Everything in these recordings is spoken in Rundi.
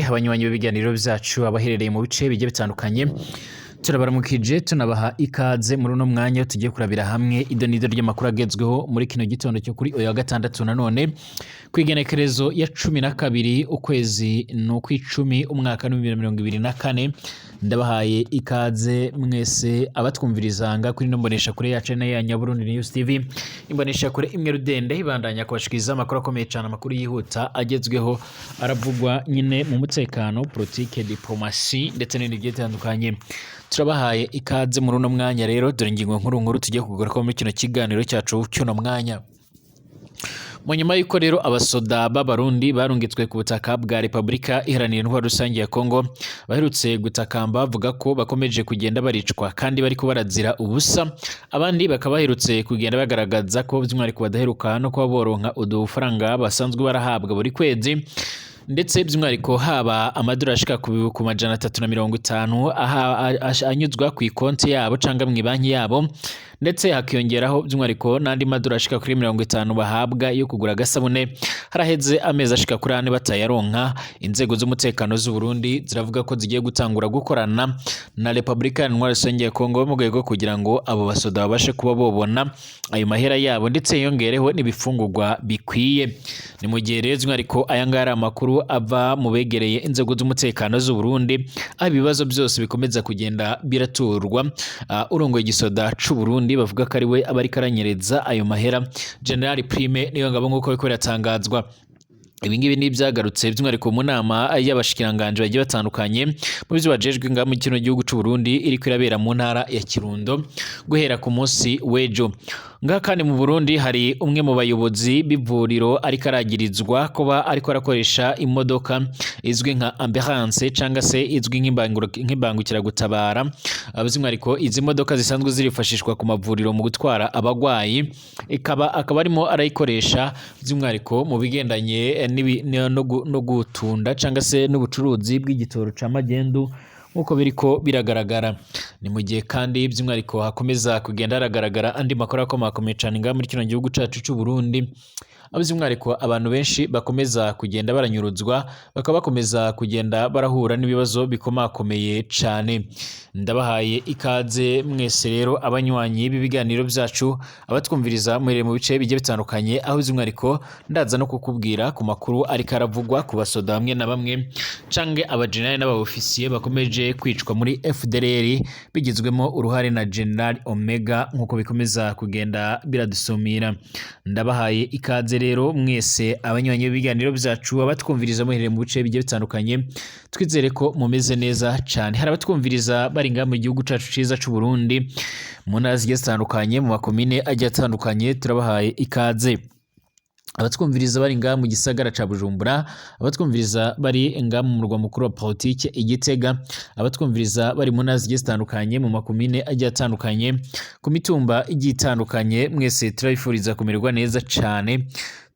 abanywanyi b'ibiganiro byacu abaherereye mu bice bigiye bitandukanye turabaramukije tunabaha ikaze muri uno mwanya tugiye kurabira hamwe idonido ry'amakuru agezweho muri kino gitondo cyo kuri uyu wa gatandatu nanone kwigenekerezo ya 12 ukwezi no kw'icumi umwaka wa 2024 ndabahaye ikaze mwese abatwumvirizanga kuri no mbonesha kure ya channel ya Nyaburundi News TV imbonesha kure imwe rudende ibandanya kubashikiriza amakuru akomeye cyane amakuru yihuta agezweho aravugwa nyine mu mutekano politique diplomasi ndetse n'ibindi bitandukanye turabahaye ikaze muri uno mwanya rero dore ingingo nkuru tugiye kugaruka muri kino kiganiro cyacu cy'uno mwanya. Mu nyuma y'uko rero abasoda b'abarundi barungitswe ku butaka bwa Repubulika Iharanira Intwaro Rusange ya Kongo baherutse gutakamba bavuga ko bakomeje kugenda baricwa kandi bariko barazira ubusa, abandi bakaba baherutse kugenda bagaragaza ko by'umwihariko badaheruka no kuba boronka udufaranga basanzwe barahabwa buri kwezi, ndetse by'umwihariko haba amadolari ashika ku 350 anyuzwa ku ikonti yabo cyangwa mu banki yabo, ndetse hakiyongeraho by'umwihariko n'andi madolari ashika kuri 50 bahabwa yo kugura gasabune haraheze amezi ashika kuri 4 batayaronka. Inzego z'umutekano z'u Burundi ziravuga ko zigiye gutangura gukorana na Repubulika Iharanira Rusange ya Kongo mu rwego kugira ngo abo basoda babashe kuba bobona ayo mahera yabo ndetse yongereho n'ibifungurwa bikwiye. Ni mu gihe rero by'umwihariko aya ngara amakuru ava mu begereye inzego z'umutekano z'u Burundi aho ibibazo byose bikomeza kugenda biraturwa. Urongoye igisoda c'u Burundi bavuga ko ari we abari karanyereza ayo mahera General Prime niyo ngabo nk'uko biko biratangazwa. Ibingibi ni byagarutse by'umwihariko mu nama y'abashikiranganje bagiye batandukanye mu byo bajejwe ngamu kino gihugu c'u Burundi iri kwirabera mu ntara ya Kirundo guhera ku munsi w'ejo. Ngaha kandi mu Burundi hari umwe mu bayobozi b'ivuriro ariko aragirizwa kuba ariko arakoresha imodoka izwi nka ambulance cyangwa se izwi nk'imbangukira gutabara. By'umwihariko izi modoka zisanzwe zirifashishwa ku mavuriro mu gutwara abagwayi, akaba arimo arayikoresha by'umwihariko mu bigendanye no gutunda cyangwa se n'ubucuruzi bw'igitoro ca magendu nkuko biriko biragaragara. Ni mu gihe kandi by'umwihariko hakomeza kugenda haragaragara andi makuru akomeye cyane ngaha muri kino gihugu cacu c'u Burundi, by'umwihariko abantu benshi bakomeza kugenda baranyuruzwa bakaba bakomeza kugenda barahura n'ibibazo bikomakomeye cyane. Ndabahaye ikaze mwese rero abanywanyi b'ibiganiro byacu abatwumviriza muri mu bice bigiye bitandukanye, aho by'umwihariko ndaza no kukubwira ku makuru ariko aravugwa ku basoda bamwe na bamwe canke abagenerali n'abaofisiye bakomeje kwicwa muri FDLR bigizwemo uruhare na General Omega nkuko bikomeza kugenda biradusumira. Ndabahaye ikaze rero mwese abanywanyi b'ibiganiro byacu abatwumviriza muhereye mu bice bigiye bitandukanye, twizere ko mumeze neza cyane. Hari abatwumviriza bari ngaha mu gihugu cacu ciza c'u Burundi mu ntara zigiye zitandukanye mu makomine agiye atandukanye, turabahaye ikaze. Abatwumviriza bari ngaha mu gisagara ca Bujumbura, abatwumviriza bari ngaha mu murwa mukuru wa politike Igitega, abatwumviriza bari mu ntara zigiye zitandukanye mu makomine agiye atandukanye ku mitumba igiye itandukanye, mwese turabifuriza kumererwa neza cyane.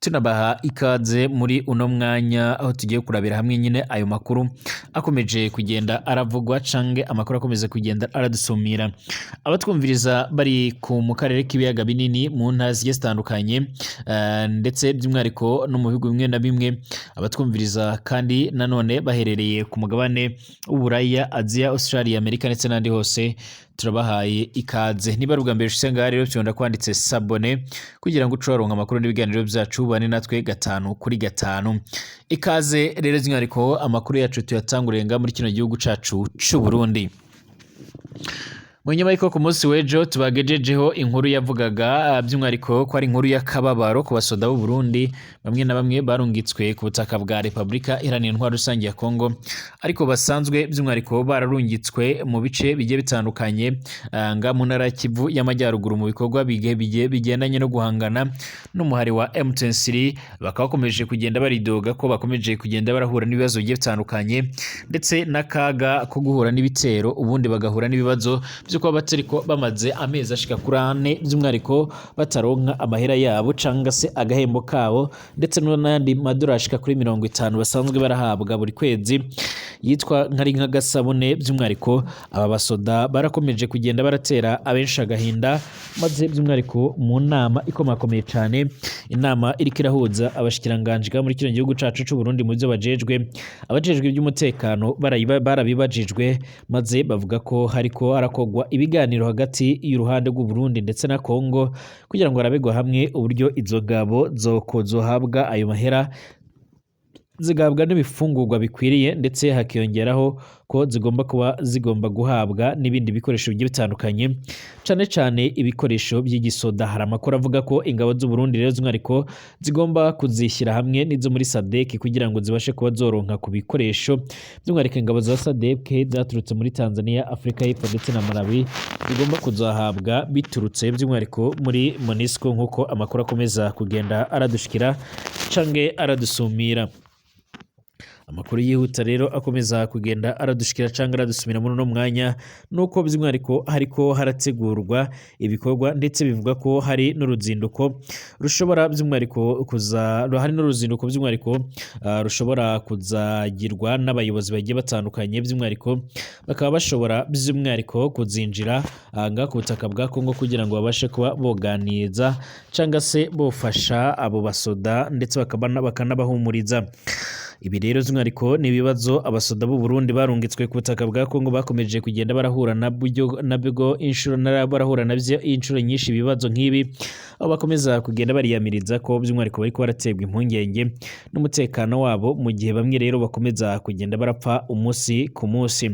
Tunabaha ikaze muri uno mwanya aho tugiye kurabira hamwe nyine ayo makuru akomeje kugenda aravugwa canke amakuru akomeza kugenda aradusumira. Abatwumviriza bari mu karere k'ibiyaga binini mu ntara zigiye zitandukanye ndetse by'umwihariko no mu bihugu bimwe na bimwe, abatwumviriza kandi nanone baherereye ku mugabane w'Uburaya, Aziya, Australia, Amerika ndetse n'andi hose, turabahaye ikaze. Niba ruga mbere usenga rero cyonda kwanditse sabone kugira ngo ucoronka amakuru n'ibiganiro byacu bane natwe 5 kuri 5. Ikaze rero by'umwihariko amakuru yacu tuyatangurenga muri kino gihugu cacu c'u Burundi. Mu nyuma y'uko ku munsi w'ejo tubagejejeho inkuru yavugaga by'umwihariko ko ari inkuru y'akababaro ku basoda b'u Burundi bamwe na bamwe barungitswe ku butaka bwa Repubulika Iharanira Intwaro Rusange ya Kongo, ariko basanzwe by'umwihariko bararungitswe mu bice bigiye bitandukanye nga mu ntara Kivu y'Amajyaruguru mu bikorwa bigendanye no guhangana n'umuhari wa M23. Bakaba bakomeje kugenda baridoga ko bakomeje kugenda barahura n'ibibazo bigiye bitandukanye ndetse n'akaga ko guhura n'ibitero, ubundi bagahura n'ibibazo vyuko batariko bamaze amezi ashika kuri 4 by'umwariko bataronka amahera yabo canga se agahembo kabo ndetse n'andi madora ashika kuri 50 basanzwe barahabwa buri kwezi yitwa nkari nk'agasabune by'umwariko. Aba basoda barakomeje kugenda baratera abenshi agahinda maze by'umwariko mu nama ikomakomeye cyane, inama iriko irahuza abashikiranganje muri kino gihugu cacu c'u Burundi mu byo bajejwe iby'umutekano barabibajijwe maze bavuga ko hariko harakogwa ibiganiro hagati y'uruhande rw'u Burundi ndetse na Kongo kugira ngo arabegwa hamwe uburyo izo gabo zohabwa ayo mahera zigabwa n'ibifungurwa bikwiriye ndetse hakiyongeraho ko zigomba guhabwa n'ibindi bikoresho bigiye bitandukanye cane ibikoresho by'igisoda. Hari amakuru avuga ko ingabo z'u Burundi rero z'umwariko zigomba kuzishyira hamwe n'izo muri SADC kugira ngo zibashe kuba zoronka ku bikoresho by'umwariko. Ingabo za SADC zaturutse muri Tanzania, Afrika y'Epfo ndetse na Malawi zigomba kuzahabwa biturutse by'umwariko muri MONUSCO nk'uko amakuru akomeza kugenda aradushikira cange aradusumira. Amakuru yihuta rero akomeza kugenda aradushikira canga aradusumira muri no mwanya nuko by'umwariko hariko harategurwa ibikorwa ndetse bivuga ko hari n'uruzinduko rushobora by'umwariko by'umwariko rushobora kuzagirwa n'abayobozi bagiye batandukanye by'umwariko bakaba bashobora by'umwariko kuzinjira nga ku butaka bwa Kongo kugira ngo babashe kuba boganiza canga se bofasha abo basoda ndetse bakanabahumuriza. Ibi rero z'umwariko ni ibibazo abasoda b'u Burundi barungitswe ku butaka bwa Kongo bakomeje kugenda barahura nabwo inshuro nyinshi ibibazo nk'ibi, aho bakomeza kugenda bariyamiriza ko by'umwariko bariko baraterwa impungenge n'umutekano wabo mu gihe bamwe rero bakomeza kugenda barapfa umunsi ku munsi.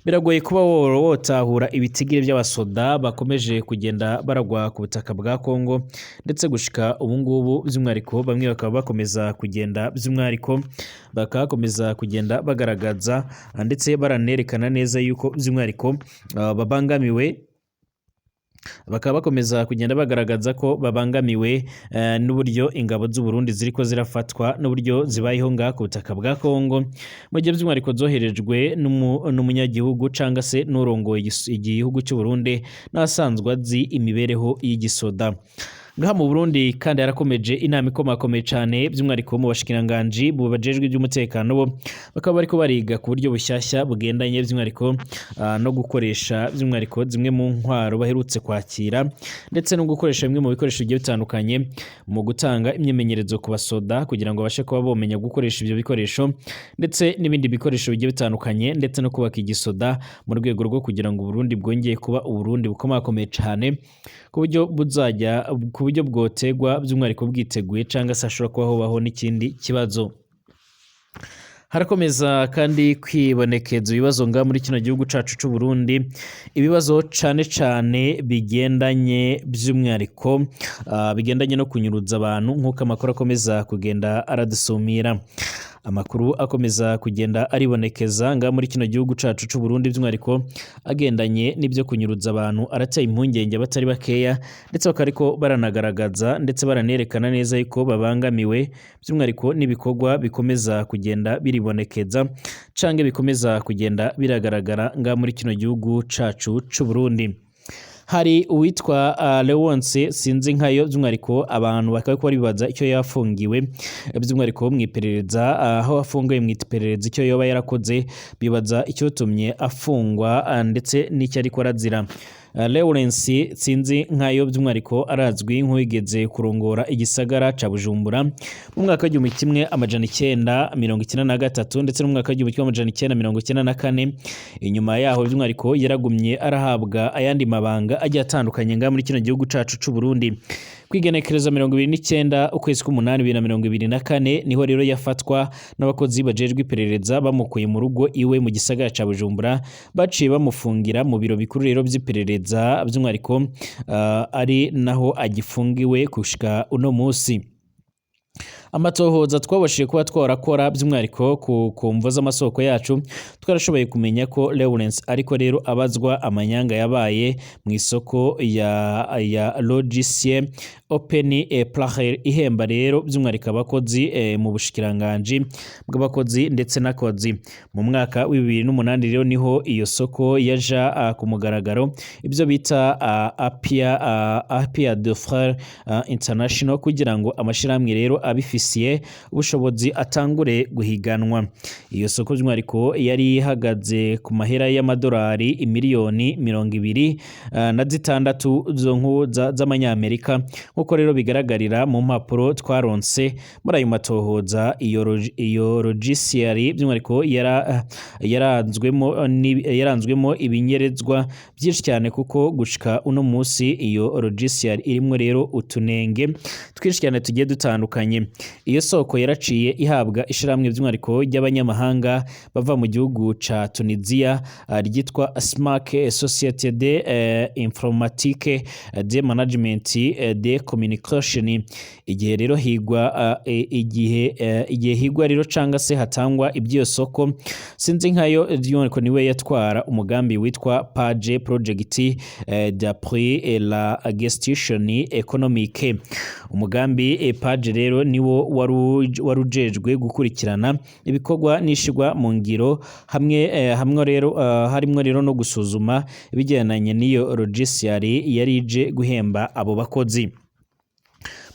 Biragoye kuba wotahura ibitigire by'abasoda bakomeje kugenda baragwa ku butaka bwa Kongo ndetse gushika ubu ngubu by'umwariko bamwe bakaba bakomeza kugenda bagaragaza ndetse baranerekana neza yuko by'umwariko babangamiwe, bakaba bakomeza kugenda bagaragaza ko babangamiwe n'uburyo ingabo z'u Burundi ziriko zirafatwa n'uburyo zibayeho nga ku butaka bwa Kongo mu gihe by'umwariko zoherejwe n'umunyagihugu canga se n'urongoye igihugu cy'u Burundi n'asanzwe azi imibereho y'igisoda. Ngaha mu Burundi kandi yarakomeje inama ikomakomeye cyane by'umwariko mu bashikiranganje bubajejwe iby'umutekano bo bakaba bariko bariga ku buryo bushyashya bugendanye by'umwariko no gukoresha by'umwariko zimwe mu ntwaro baherutse kwakira ndetse no gukoresha bimwe mu bikoresho bigiye bitandukanye mu gutanga imyemenyerezo ku basoda kugira ngo bashe kuba bomenya gukoresha ibyo bikoresho ndetse n'ibindi bikoresho bigiye bitandukanye ndetse no kubaka igisoda mu rwego rwo kugira ngo Burundi bwongeye kuba Uburundi bukomakomeye cyane ku buryo bwotegwa by'umwariko bwiteguye canga se ashobora kubaho baho n'ikindi kibazo. Harakomeza kandi kwibonekeza ibibazo nga muri kino gihugu cacu c'u Burundi, ibibazo cane bigendanye by'umwariko bigendanye no kunyuruza abantu nk'uko amakuru akomeza kugenda aradusumira. Amakuru akomeza kugenda aribonekeza nga muri kino gihugu cacu c'u Burundi by'umwariko agendanye n'ibyo kunyuruza abantu arateye impungenge batari bakeya ndetse bakariko baranagaragaza ndetse baranerekana neza yuko babangamiwe by'umwariko n'ibikorwa bikomeza kugenda biribonekeza cange bikomeza kugenda biragaragara nga muri kino gihugu cacu c'u Burundi. Hari uwitwa Leonce sinzi nkayo by'umwariko abantu bakaba ko bibaza icyo yafungiwe by'umwariko mu iperereza, aho afungiwe mu iperereza icyo yoba yarakoze bibaza icyo tumye afungwa ndetse n'icyo ariko arazira. Lawrence sinzi nkayo by'umwariko arazwi nk'uwigeze kurongora igisagara ca Bujumbura mu mwaka wa 1993 ndetse no mu mwaka wa 1994. Inyuma yaho by'umwariko yaragumye arahabwa ayandi mabanga agiye atandukanye nga muri kino gihugu cacu c'u Burundi. Kwigenekereza 29 ukwezi k'umunani 2024 niho rero yafatwa n'abakozi bajejwe iperereza bamukuye mu rugo iwe mu gisagara ca Bujumbura baciye bamufungira mu biro bikuru rero by'iperereza by'umwariko ari naho agifungiwe kushika uno musi. Amatohoza twabashije kuba twarakora by'umwariko ku mvo z'amasoko yacu twarashoboye kumenya ko Lawrence ariko rero abazwa amanyanga yabaye mu isoko ya logiciel Open Plaher ihemba rero by'umwarika abakozi mu bushikiranganje bw'abakozi ndetse n'akozi mu mwaka wa 2008 rero niho iyo soko yaja ku mugaragaro ibyo bita Apia de Frères International kugira ngo amashiramwe rero abifisiye ubushobozi atangure guhiganwa. Iyo soko by'umwariko yari ihagaze ku mahera y'amadolari miliyoni 26 z'amanyamerika nkuko rero bigaragarira mu mpapuro twaronse muri ayo matohoza. Iyo logiciary by'umwariko yaranzwemo ibinyerezwa byinshi cyane kuko gushika uno munsi iyo logiciary irimo rero utunenge twinshi cyane tugiye dutandukanye. Iyo soko yaraciye ihabwa ishiramwe by'umwariko ry'abanyamahanga bava mu gihugu ca Tunisia ryitwa SMAC Société de Informatique de Management de Communication. Igihe rero higwa igihe higwa rero canga se hatangwa ibyo soko sinzi nkayo ry'umwariko niwe yatwara umugambi witwa PAGE Project d'appui la gestion économique. Umugambi PAGE rero niwo warujejwe gukurikirana ibikorwa nishigwa mu ngiro hamwe rero harimo rero no gusuzuma ibijyananye n'iyo logiciary yarije guhemba abo bakozi.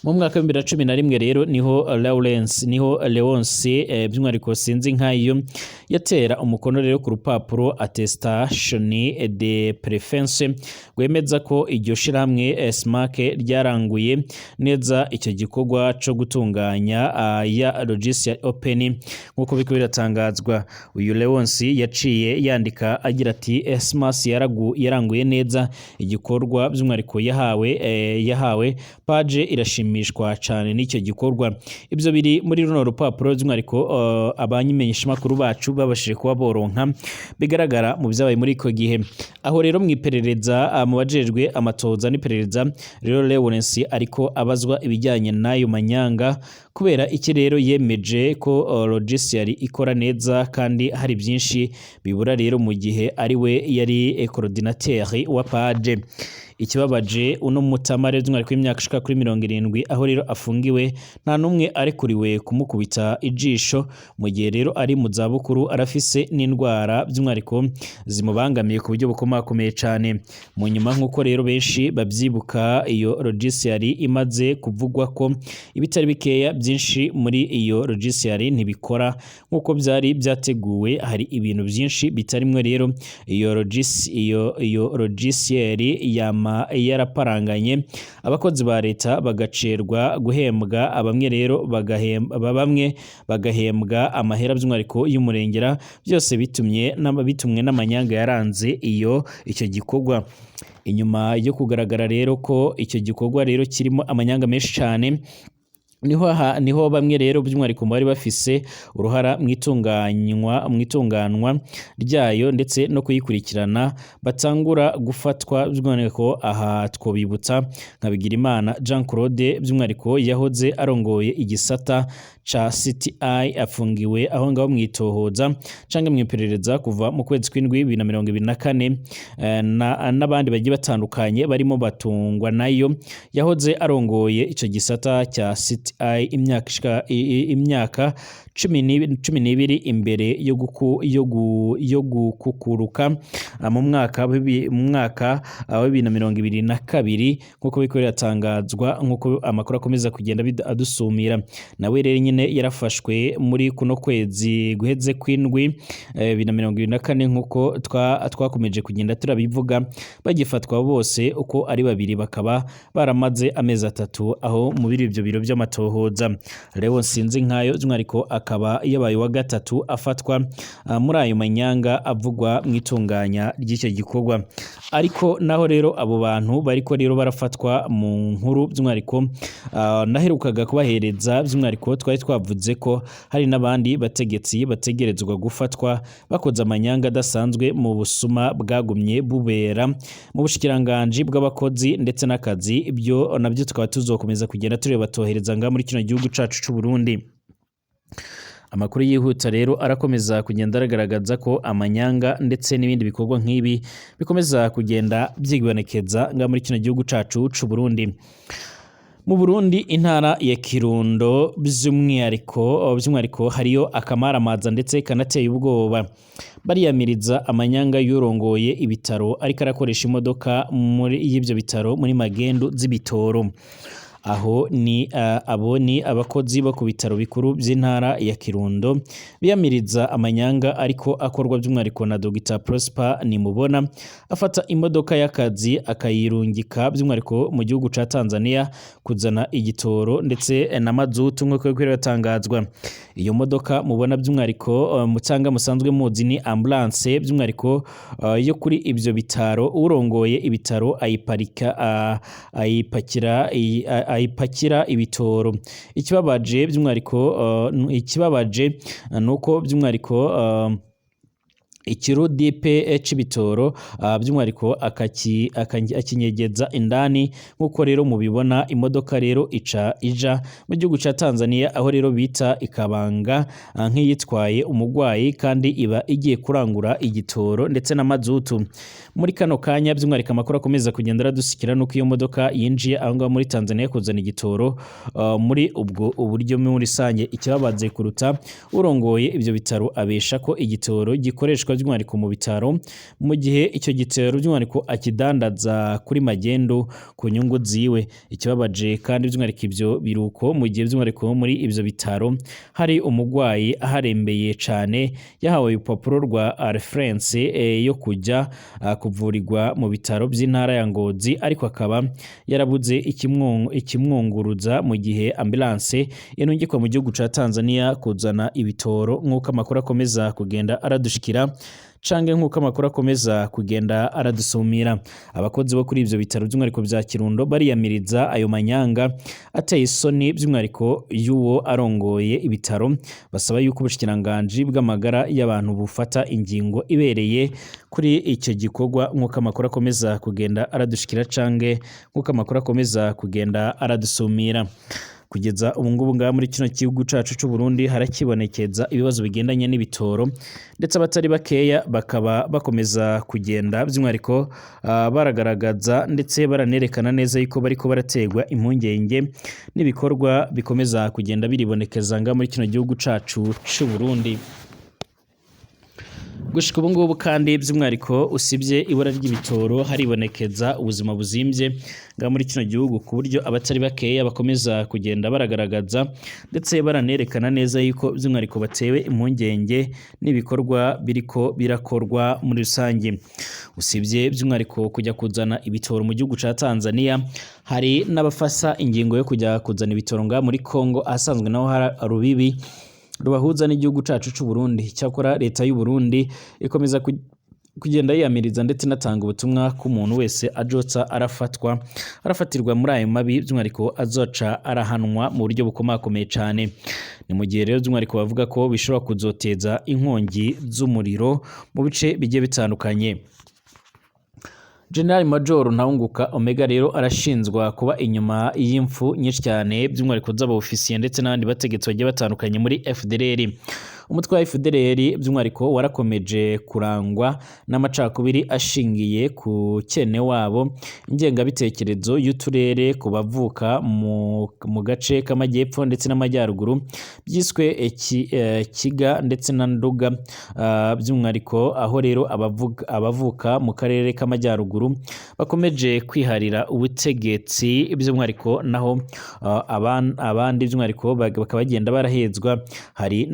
Mu mwaka wa 2011 rero niho Leonce by'umwariko sinzi nkayo yatera umukono rero ku rupapuro attestation de préférence gwemeza ko iryo shiramwe SMAC ryaranguye neza icyo gikorwa cyo gutunganya ya logiciary open nkuko biko biratangazwa. Uyu Leonce yaciye yandika agira ati SMAC yaranguye neza igikorwa by'umwariko yahawe PAGE irashimishwa cyane n'icyo gikorwa. Ibyo biri muri runo rupapuro by'umwariko abanyimenyesha makuru bacu babashije kuba boronka bigaragara mu byabaye muri ko gihe. Aho rero mwiperereza mu bajejwe amatoza n'iperereza rero Leonce ariko abazwa ibijyanye nayo manyanga kubera iki rero yemeje ko logiciary ikora neza kandi hari byinshi bibura rero mu gihe ari we yari coordinateur wa PAGE. Ikibabaje uno mutamare by'umwariko w'imyaka ishika kuri 70 aho rero afungiwe nta numwe arekuriwe kumukubita ijisho mu gihe rero ari mu zabukuru arafise n'indwara by'umwariko zimubangamiye ku buryo bukomakomeye cyane. Mu nyuma nkuko rero benshi babyibuka iyo logiciary imaze kuvugwa ko ibitari bikeya byinshi muri iyo logiciary ntibikora nkuko byari byateguwe. Hari ibintu byinshi bitarimwe rero iyo logiciary yaraparanganye abakozi ba leta bagacerwa guhembwa bamwe rero bagahembwa amahera by'umwariko y'umurengera byose bitumwe n'amanyanga yaranze icyo gikorwa. Inyuma yo kugaragara rero ko icyo gikorwa rero kirimo amanyanga menshi cyane niho bamwe rero by'umwariko bari bafise uruhara mwitunganwa ryayo ndetse no kuyikurikirana batangura gufatwa by'umwariko. Aha twobibutsa nka Bigirimana Jean Claude by'umwariko yahoze arongoye igisata ca CTI afungiwe aho ngaho mwitohoza canke mwiperereza kuva mu kwezi kw'indwi 2024 n'abandi bagiye batandukanye barimo batungwa nayo yahoze arongoye ico gisata cya CTI imyaka 12 imbere yo gukukuruka mu mwaka wa 2022 nkuko bikorera tangazwa nkuko amakuru akomeza kugenda adusumira. Nawe rero nyine yarafashwe muri kuno kwezi guheze kw'indwi 2024 nkuko twakomeje kugenda turabivuga bagifatwa bose uko ari babiri bakaba baramaze amezi 3 aho mu ibyo biro by'amatohoza. Rero sinzi nkayo by'umwariko akaba yabaye wa gatatu afatwa muri ayo manyanga avugwa mwitunganya ry'icyo gikorwa. Ariko naho rero abo bantu bariko rero barafatwa mu nkuru by'umwariko naherukaga kubahereza by'umwariko twari twavuze ko hari n'abandi bategetsi bategerezwa gufatwa bakoze amanyanga adasanzwe mu busuma bwagumye bubera mu bushikiranganje bw'abakozi ndetse n'akazi. Ibyo nabyo tukaba tuzokomeza kugenda tureba tohereza nga muri kino gihugu cacu c'u Burundi. Amakuru yihuta rero arakomeza kugenda aragaragaza ko amanyanga ndetse n'ibindi bikorwa nk'ibi bikomeza kugenda byigwanekeza nga muri kino gihugu cacu c'u Burundi. mu Burundi intara ya Kirundo by'umwihariko hariyo akamaramaza ndetse kanateye ubwoba bariyamiriza amanyanga y'urongoye ibitaro ariko arakoresha imodoka muri y'ibyo bitaro muri magendu z'ibitoro. Aho ni abakozi bo ku bitaro bikuru by'intara ya Kirundo biyamiriza amanyanga ariko akorwa by'umwihariko na Dr Prosper Nimubona afata imodoka y'akazi akayirungika by'umwihariko mu gihugu ca Tanzania kuzana igitoro ndetse na mazutu nk'uko biratangazwa. Iyo modoka mubona by'umwihariko mutanga musanzwe muzi ni ambulance by'umwihariko yo kuri ibyo bitaro urongoye ibitaro ayipakira ibitoro. Ikibabaje nuko by'umwihariko ikirudipe c'ibitoro by'umwihariko akinyegeza indani nk'uko rero mubibona. Imodoka rero ija mu gihugu ca Tanzania aho rero bita ikabanga nk'iyitwaye umugwayi kandi iba igiye kurangura igitoro ndetse na mazutu. Muri kano kanya by'umwihariko amakuru akomeza kugenda aradusikira nuko iyo modoka yinjiye aho ngaho muri Tanzania kuzana igitoro muri ubwo uburyo muri rusange. Ikibabaze kuruta urongoye ibyo bitaro abesha ko igitoro gikoreshwa by'umwihariko mu bitaro mu gihe icyo gitero by'umwihariko akidandaza kuri magendo ku nyungu ziwe. Ikibabaje kandi by'umwihariko ibyo biruko mu gihe by'umwihariko muri ibyo bitaro hari umugwayi aharembeye cyane yahawe urupapuro rwa reference yo kujya kuvurirwa mu bitaro by'intara ya Ngozi ariko akaba yarabuze ikimwunguruza mu gihe ambulance yanungikwa mu gihugu ca Tanzania kuzana ibitoro nk'uko amakuru akomeza kugenda aradushikira cange nk'uko amakuru akomeza kugenda aradusumira. Abakozi bo kuri ivyo bitaro by'umwihariko bya Kirundo bariyamiriza ayo manyanga ateye isoni by'umwihariko y'uwo arongoye ibitaro basaba yuko ubushikiranganje bw'amagara y'abantu bufata ingingo ibereye kuri icyo gikorwa nk'uko amakuru akomeza kugenda aradushikira cange nk'uko amakuru akomeza kugenda aradusumira. Kugeza ubungubu ngaha muri kino gihugu cacu c'u Burundi harakibonekeza ibibazo bigendanye n'ibitoro ndetse abatari bakeya bakaba bakomeza kugenda by'umwihariko baragaragaza ndetse baranerekana neza yuko bariko barategwa impungenge n'ibikorwa bikomeza kugenda biribonekeza ngaha muri kino gihugu cacu c'u Burundi. Gushika ubu ngubu kandi by'umwihariko usibye ibura ry'ibitoro haribonekeza ubuzima buzimbye nga muri kino gihugu ku buryo abatari bakeya bakomeza kugenda baragaragaza ndetse baranerekana neza yuko by'umwihariko batewe impungenge n'ibikorwa biriko birakorwa muri rusange. Usibye by'umwihariko kujya kuzana ibitoro mu gihugu ca Tanzania hari n'abafasa ingingo yo kujya kuzana ibitoro nga muri Kongo ahasanzwe naho hari rubibi rubahuza n'igihugu cacu c'u Burundi. Cyakora leta y'u Burundi ikomeza kugenda yiyamiriza ndetse natanga ubutumwa ku muntu wese ajotsa arafatirwa muri ayo mabi by'umwihariko azoca arahanwa mu buryo bukomakomeye cyane. Ni mu gihe rero by'umwihariko bavuga ko bishobora kuzoteza inkongi z'umuriro mu bice bigiye bitandukanye. General Major Ntawunguka Omega rero arashinzwa kuba inyuma y'imfu nyinshi cyane by'umwihariko z'abofisiye ndetse n'abandi bategetsi bagiye batandukanye muri FDLR. Umutwe wa FDLR by'umwihariko warakomeje kurangwa n'amacakubiri ashingiye ku cyene wabo ingengabitekerezo y'uturere ku bavuka mu gace k'amajyepfo ndetse n'amajyaruguru byiswe Kiga ndetse na Nduga by'umwihariko aho rero abavuka mu karere k'amajyaruguru bakomeje kwiharira ubutegetsi by'umwihariko naho abandi by'umwihariko bakaba bagenda barahezwa. Hari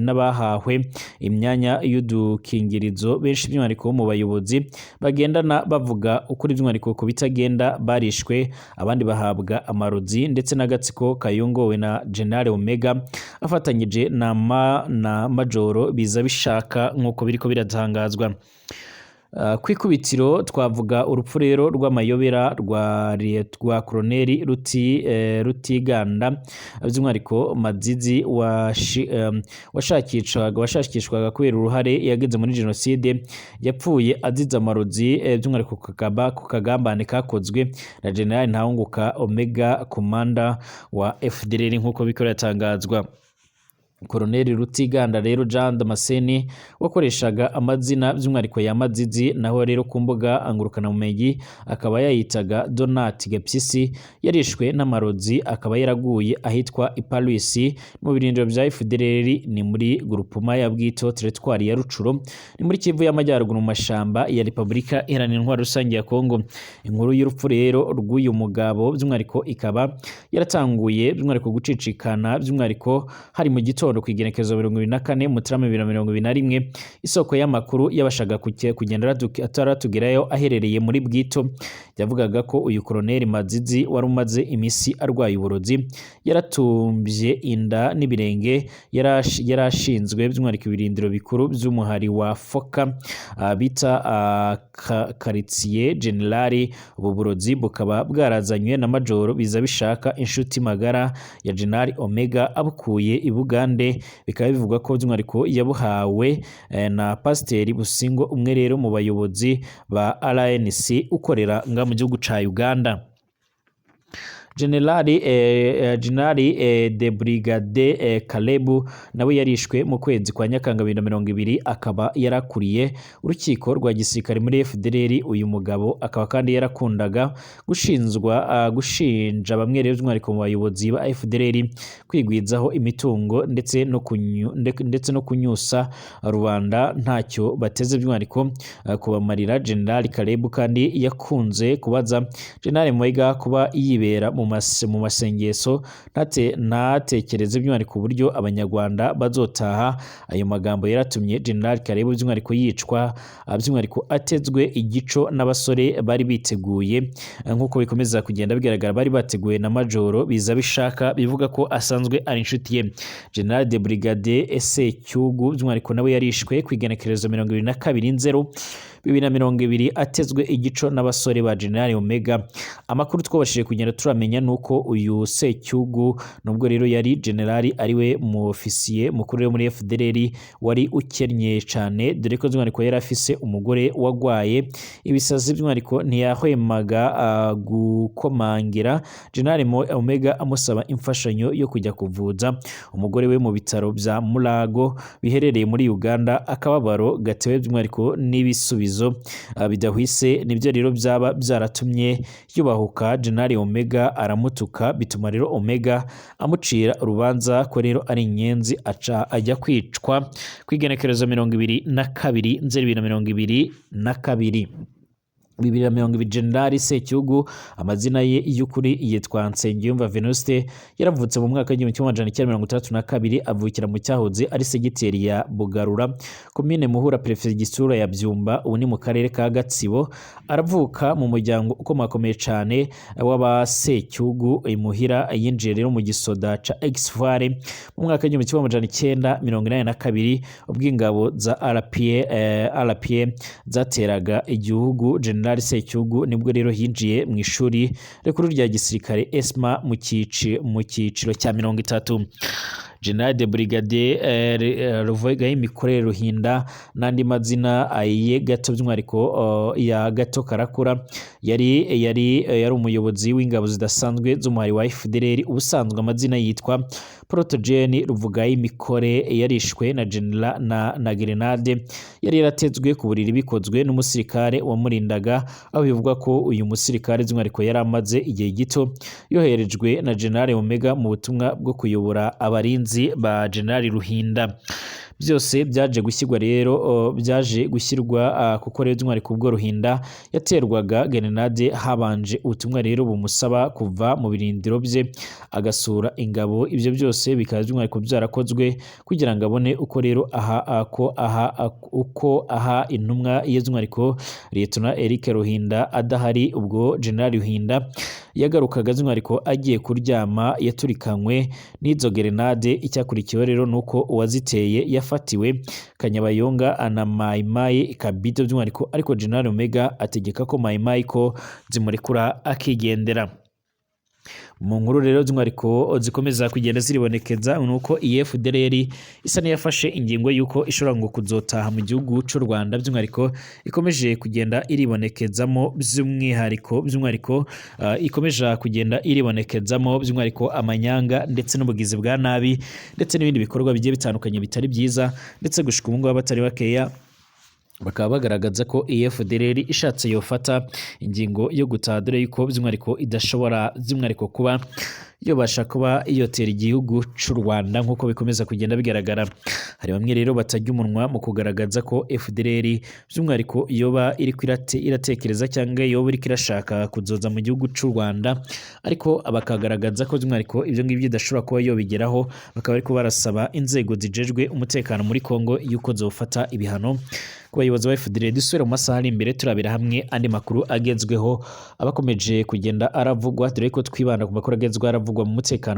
n'abahawe imyanya y'udukingirizo benshi by'umwihariko mu bayobozi bagendana bavuga ukuri by'umwihariko ku bitagenda barishwe abandi bahabwa amarozi ndetse n'agatsiko kayongowe na General Omega afatanyije na Majoro biza bishaka nk'uko biriko biratangazwa. Kwikubitiro twavuga urupfu rero rw'amayobera rwa Koloneli Rutiganda by'umwihariko Mazizi washakishwaga kubera uruhare yageze muri jenoside yapfuye azize amarozi by'umwihariko ku kagambane kakozwe na General Ntawunguka Omega komanda wa FDLR nk'uko biko biratangazwa. Koloneli Rutiganda rero Jean Damascene wakoreshaga amazina by'umwihariko ya Mazizi, naho rero ku mbuga ngurukana bumenyi akaba yayitaga Donat Gapyisi, yarishwe n'amarozi akaba yaraguye ahitwa Ipaluisi mu birindiro bya FDLR, ni muri groupema ya Bwito territoire ya Rucuro, ni muri Kivu y'Amajyaruguru mu mashamba ya Republika Iharanira Intwaro Rusange ya Kongo. Inkuru y'urupfu rero rw'uyu mugabo by'umwihariko ikaba yaratanguye by'umwihariko gucicikana by'umwihariko hari mu gitondo ku igenekerezo 24 Mutarama 2021. Isoko y'amakuru yabashaga kugenda ataratugerayo aherereye muri Bwito yavugaga ko uyu Koloneli Mazizi wari umaze imisi arwaye uburozi, yaratumbye inda n'ibirenge, yarashinzwe by'umwihariko ibirindiro bikuru by'umuhari wa Foka bita Quartier General. Ubu burozi bukaba bwarazanywe na Majoro biza bishaka inshuti magara ya General Omega abukuye i Bugande. Bikaba bivugwa ko by'umwihariko yabuhawe na Pasiteri Busingo, umwe rero mu bayobozi ba RNC ukorera nga mu gihugu ca Uganda. Generali de Brigade Kalebu nawe yarishwe mu kwezi kwa Nyakanga 2020, akaba yarakuriye urukiko rwa gisirikare muri FDLR. Uyu mugabo akaba kandi yarakundaga gushinja bamwe rero by'umwihariko mu bayobozi ba FDLR kwigwizaho imitungo ndetse no kunyusa rubanda ntacyo bateze by'umwihariko kubamarira. Generali Kalebu kandi yakunze kubaza General Mwega kuba yibera mu masengesho ntatekereze by'umwihariko uburyo abanyarwanda bazotaha. Ayo magambo yaratumye General Kalebu by'umwihariko yicwa by'umwihariko atezwe igico n'abasore bari biteguye, nk'uko bikomeza kugenda bigaragara bari bateguye na Majoro biza bishaka, bivuga ko asanzwe ari inshuti ye. General de Brigade Secyugu by'umwihariko nawe yarishwe ku igenekerezo 22/0/2020 atezwe igico n'abasore ba General Omega. Amakuru twabashije kugenda turamenya nuko uyu Secyugu nubwo rero yari generali, ariwe mu ofisiye mukuru muri FDLR wari ukennye cyane, dore ko by'umwihariko yari afise umugore wagwaye ibisazi by'umwihariko ntiyahwemaga gukomangira General Omega amusaba imfashanyo yo kujya kuvuza umugore we mu bitaro bya Mulago biherereye muri Uganda. Akababaro gatewe by'umwihariko n'ibisubizo bidahwise nibyo rero byaba byaratumye yubahuka General Omega aramutuka, bituma rero Omega amucira urubanza ko rero ari inyenzi, aca ajya kwicwa ku igenekerezo 22/0/2022. 2020 General Secyugu amazina ye y'ukuri yitwa Nsengiyumva Venuste, yaravutse mu mwaka w'1932, avukira mu cyahoze ari segiteri ya Bugarura, komine Muhura, prefegitura ya Byumba, ubu ni mu karere ka Gatsibo. Aravuka mu muryango ukomakomeye cyane w'aba Secyugu imuhira, yinjiye rero mu gisoda ca Exfare mu mwaka w'1982 ubw'ingabo za RPA zateraga igihugu. General Secyugu nibwo rero hinjiye mu ishuri rikuru rya gisirikare ESMA mu cyiciro cya 30. General de Brigade Ruvuga y'imikorere Ruhinda n'andi mazina ayiye gato by'umwihariko ya Gato Karakura, yari umuyobozi w'ingabo zidasanzwe z'umuhari wa FDLR. Ubusanzwe amazina yitwa Protogene Ruvuga y'imikore, yarishwe na General na grenade yari yaratezwe ku buriri bikozwe n'umusirikare wamurindaga, aho bivugwa ko uyu musirikare by'umwihariko yari amaze igihe gito yoherejwe na General Omega mu butumwa bwo kuyobora abarinzi ba General Ruhinda. Byose byaje gushyirwa kuko rero by'umwihariko ubwo Ruhinda yaterwaga grenade, habanje ubutumwa rero bumusaba kuva mu birindiro bye agasura ingabo. Ibyo byose bikaba by'umwihariko byarakozwe kugira ngo abone uko rero aha intumwa ye by'umwihariko Lieutenant Eric Ruhinda adahari. Ubwo General Ruhinda yagarukaga by'umwihariko agiye kuryama yaturikanywe n'izo grenade. Icyakurikiyeho rero nuko uwaziteye yafatiwe Kanyabayonga na Mayimayi Kabito by'umwihariko, ariko General Omega ategeka ko Mayimayi ko zimurekura akigendera. mu nkuru rero by'umwihariko zikomeza kugenda ziribonekeza nuko iyi FDLR isa n'iyafashe ingingo y'uko ishobora ngo kuzotaha mu gihugu cy'u Rwanda by'umwihariko ikomeje kugenda iribonekezamo by'umwihariko ikomeje kugenda iribonekezamo by'umwihariko amanyanga ndetse n'ubugizi bwa nabi ndetse n'ibindi bikorwa bigiye bitandukanye bitari byiza ndetse gushika ubu ngubu batari bakeya bakaba bagaragaza ko FDLR ishatse yofata ingingo yo gutaha dore yuko by'umwihariko idashobora by'umwihariko kuba yobasha kuba yotera igihugu cy'u Rwanda nk'uko bikomeza kugenda bigaragara. Hari bamwe rero batajya umunwa mu kugaragaza ko FDLR by'umwihariko yoba iri iratekereza cyangwa yoba iri kirashaka kuzoza mu gihugu cy'u Rwanda, ariko bakagaragaza ko by'umwihariko ibyo ngibyo idashobora kuba yobigeraho, bakaba ariko barasaba inzego zijejwe umutekano muri Kongo yuko zofata ibihano ku bayobozi ba FDLR. Dusubire mu masaha ari imbere turabira hamwe andi makuru agezweho abakomeje kugenda aravugwa, dore ko twibanda ku makuru agezweho aravugwa mu mutekano